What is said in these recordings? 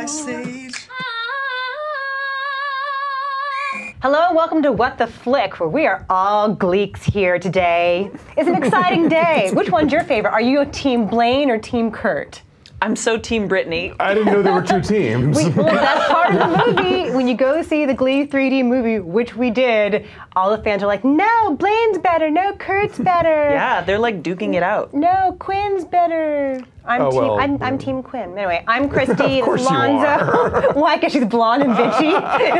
Ice Age. Hello, welcome to What the Flick, where we are all Gleeks here today. It's an exciting day. Which one's your favorite? Are you Team Blaine or Team Kurt? I'm so Team Brittany. I didn't know there were two teams. Well, that's part of the movie. When you go see the Glee 3D movie, which we did, all the fans are like, no, Blaine's better, no, Kurt's better. Yeah, they're like duking it out. No, Quinn's better. I'm Team Quinn. Anyway, I'm Christy. Of course you Lonzo. are. Why? Because she's blonde and bitchy?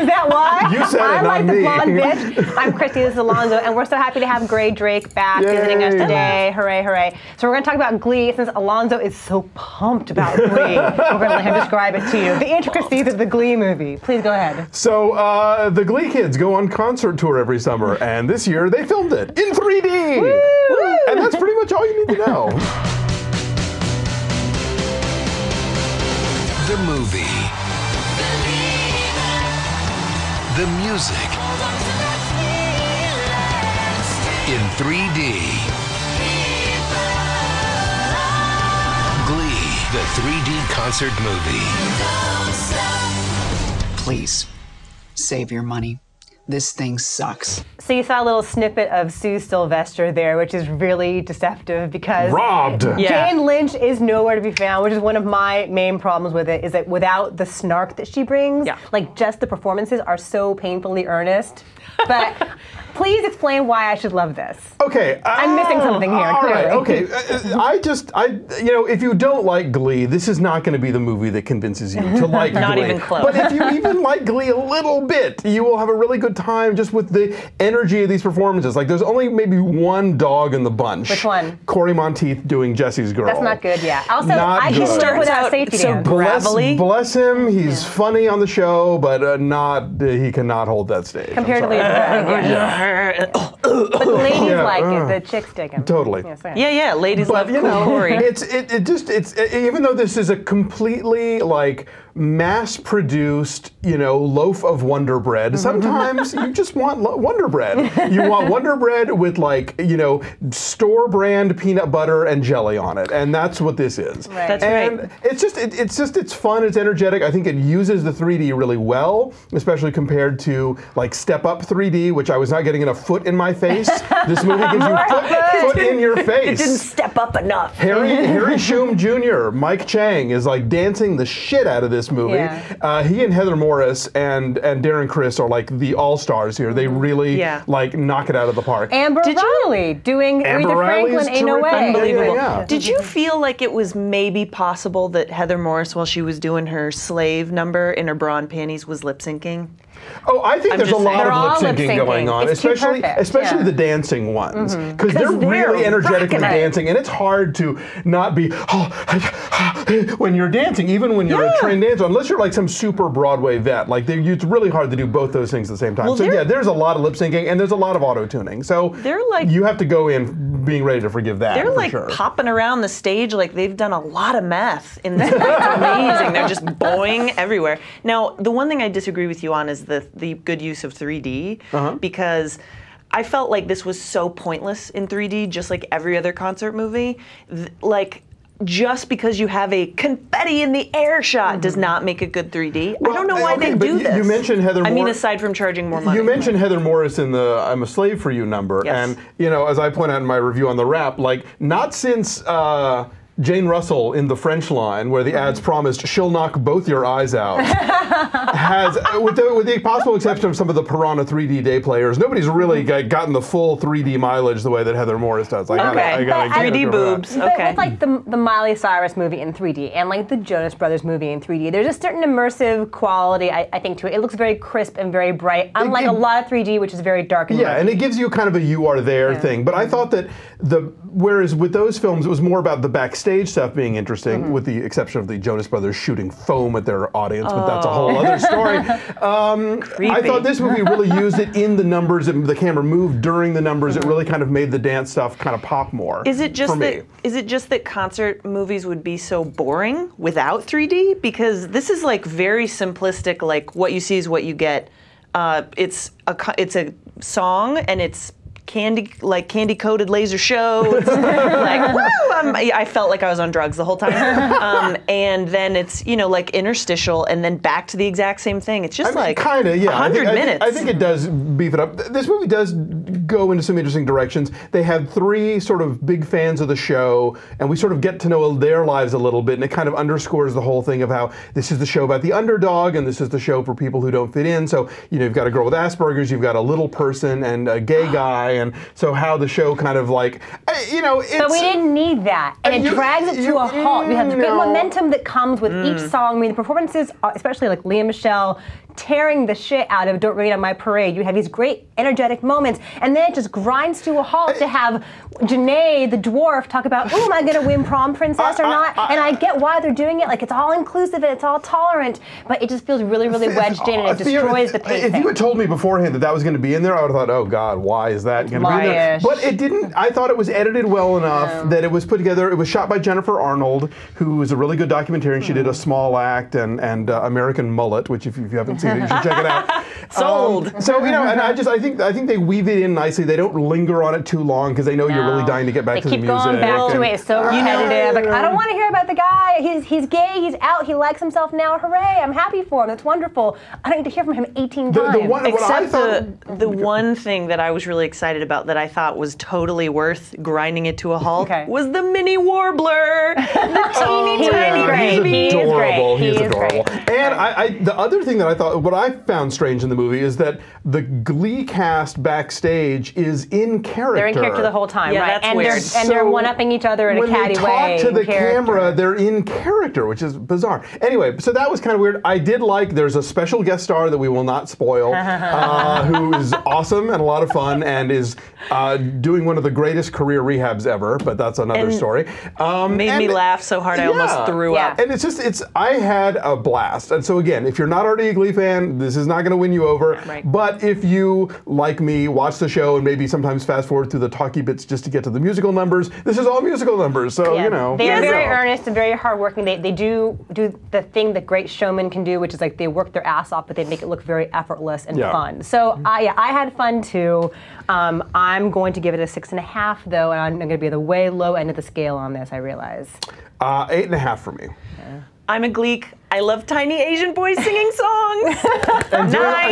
Is that why? You said it, I not like me. the blonde bitch. I'm Christy. This is Alonzo, and we're so happy to have Gray Drake back visiting us today. Hooray, hooray! So we're going to talk about Glee since Alonzo is so pumped about Glee. We're going to let him describe it to you. The intricacies of the Glee movie. Please go ahead. So the Glee kids go on concert tour every summer, and this year they filmed it in 3D. Woo! And that's pretty much all you need to know. The movie. The music. In 3D. Glee, the 3D concert movie. Please, save your money. This thing sucks. So you saw a little snippet of Sue Sylvester there, which is really deceptive because Robbed. Yeah. Jane Lynch is nowhere to be found, which is one of my main problems with it, is that without the snark that she brings, like just the performances are so painfully earnest. But please explain why I should love this. Okay. I'm missing something here, All right, clearly. okay. You know, if you don't like Glee, this is not going to be the movie that convinces you to like Glee. Not even close. But if you even like Glee a little bit, you will have a really good time just with the energy of these performances. Like, there's only maybe one dog in the bunch. Which one? Corey Monteith doing Jesse's Girl. That's not good, yeah. Also, Not I can good. start without Out safety so dance. gravelly. Bless him. He's funny on the show, but he cannot hold that stage. I'm Comparatively, sorry. but the ladies Yeah, like it. The chicks dig him. Totally. Yeah, ladies love But you know, Corey. it's even though this is a completely like mass-produced, you know, loaf of Wonder Bread. Sometimes you just want Wonder Bread. You want Wonder Bread with, like, you know, store brand peanut butter and jelly on it, and that's what this is. Right. That's and right. it's fun. It's energetic. I think it uses the 3D really well, especially compared to like Step Up 3D, which I was not getting enough foot in my face. This movie gives you foot in your face. It didn't step up enough. Harry Shum Jr., Mike Chang is like dancing the shit out of this movie. Yeah. He and Heather Morris and Darren Criss are like the all-stars here. They really like knock it out of the park. Amber Riley doing Aretha Franklin, Ain't No Way. Unbelievable. Yeah. Did you feel like it was maybe possible that Heather Morris, while she was doing her slave number in her bra and panties, was lip syncing? Oh, I think there's a just lot saying. of They're lip all syncing going on, lip-syncing. It's too especially perfect, the dancing ones, because they're 'Cause they're really energetic in the rocking it. dancing, and it's hard to not be when you're dancing, even when you're a trained dancer, unless you're like some super Broadway vet. Like it's really hard to do both those things at the same time. Well, so yeah, there's a lot of lip syncing and there's a lot of auto tuning. So They're like- you have to go in being ready to forgive that. They're for like sure. popping around the stage like they've done a lot of meth in this. It's amazing. They're just boing everywhere. Now, the one thing I disagree with you on is the good use of 3D, because I felt like this was so pointless in 3D, just like every other concert movie. Just because you have a confetti in the air shot does not make a good 3D. I don't know why they do this. You mentioned Heather Morris. I mean, aside from charging more money. You mentioned Heather Morris in the "I'm a Slave for You" number, Yes. and you know, as I point out in my review on the Wrap, like not since Jane Russell in The French Line, where the ads promised she'll knock both your eyes out, has, with the possible exception of some of the Piranha 3D day players, nobody's really gotten the full 3D mileage the way that Heather Morris does. I gotta give 3D her that. boobs. But Okay. with like the Miley Cyrus movie in 3D and like the Jonas Brothers movie in 3D, there's a certain immersive quality, I think, to it. It looks very crisp and very bright, unlike a lot of 3D, which is very dark and Yeah, murky. and it gives you kind of a you are there thing. But I thought that whereas with those films, it was more about the backstage stuff being interesting, with the exception of the Jonas Brothers shooting foam at their audience, but that's a whole other story. I thought this movie really used it in the numbers. The camera moved during the numbers. It really kind of made the dance stuff kind of pop more. Is it just for me. that concert movies would be so boring without 3D? Because this is like very simplistic. Like what you see is what you get. It's a song and it's candy coated laser show. It's like, woo! I felt like I was on drugs the whole time. And then it's, like interstitial and then back to the exact same thing. It's just kind of, yeah. 100 minutes. I think it does beef it up. This movie does go into some interesting directions. They had 3 sort of big fans of the show, and we sort of get to know their lives a little bit, and it kind of underscores the whole thing of how this is the show about the underdog, and this is the show for people who don't fit in. So, you've got a girl with Asperger's, you've got a little person, and a gay guy, and so how the show kind of it's... But we didn't need that, and it drags it to a halt. We have the good momentum that comes with each song. I mean, the performances, especially like Lea Michele, tearing the shit out of Don't Rain on My Parade. You have these great energetic moments, and then it just grinds to a halt to have Janae, the dwarf, talk about, am I going to win prom princess or not? And I get why they're doing it. Like, it's all inclusive and it's all tolerant, but it just feels really, really wedged in, and it destroys the pacing. If you had told me beforehand that was going to be in there, I would have thought, oh God, why is that going to be in there? But it didn't. I thought it was edited well enough that it was put together. It was shot by Jennifer Arnold, who is a really good documentarian. She did A Small Act and American Mullet, which if you haven't seen it, you should check it out. Sold. And I think they weave it in nicely. They don't linger on it too long because they know you're really dying to get back to the music. They keep going back to it. It's so repetitive. Like, I don't want to hear about the guy. He's gay. He's out. He likes himself now. Hooray! I'm happy for him. That's wonderful. I don't need to hear from him 18 times. The one thing that I was really excited about that I thought was totally worth grinding it to a halt was the mini warbler. The teeny tiny baby. He's adorable. He's adorable. Great. And the other thing that I thought, what I found strange in the movie is that the Glee cast backstage is in character. They're in character the whole time, right? That's weird. They're one-upping each other in a catty way. When they talk to the camera, they're in character, which is bizarre. Anyway, so that was kind of weird. I did there's a special guest star that we will not spoil, who is awesome and a lot of fun and is doing one of the greatest career rehabs ever, but that's another story. Made me laugh so hard I almost threw up. And I had a blast. And so again, if you're not already a Glee fan, this is not going to win you over. Right. But if you, like me, watch the show and maybe sometimes fast forward through the talky bits just to get to the musical numbers, this is all musical numbers. So, They're very earnest and very hardworking. They do the thing that great showmen can do, which is like they work their ass off, but they make it look very effortless and fun. So I had fun too. I'm going to give it a 6.5 though, and I'm going to be at the way low end of the scale on this, I realize. 8.5 for me. I'm a Gleek. I love tiny Asian boys singing songs. and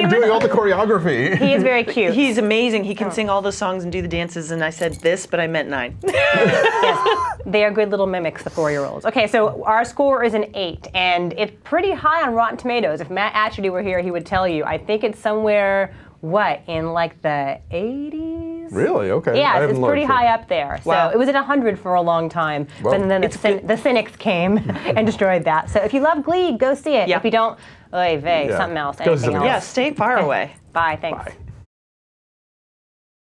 doing all the choreography. He is very cute. He's amazing. He can sing all those songs and do the dances, and I said this, but I meant 9. Yes, they are good little mimics, the 4-year-olds. Okay, so our score is an 8, and it's pretty high on Rotten Tomatoes. If Matt Atcherdy were here, he would tell you. I think it's somewhere, in like the 80s? Really? Okay. Yeah, it's pretty high up there. Wow. So it was at 100 for a long time, but then the cynics came and destroyed that. So if you love Glee, go see it. Yeah. If you don't, something else, Go see anything else. Yeah, stay far away. Bye, thanks. Bye.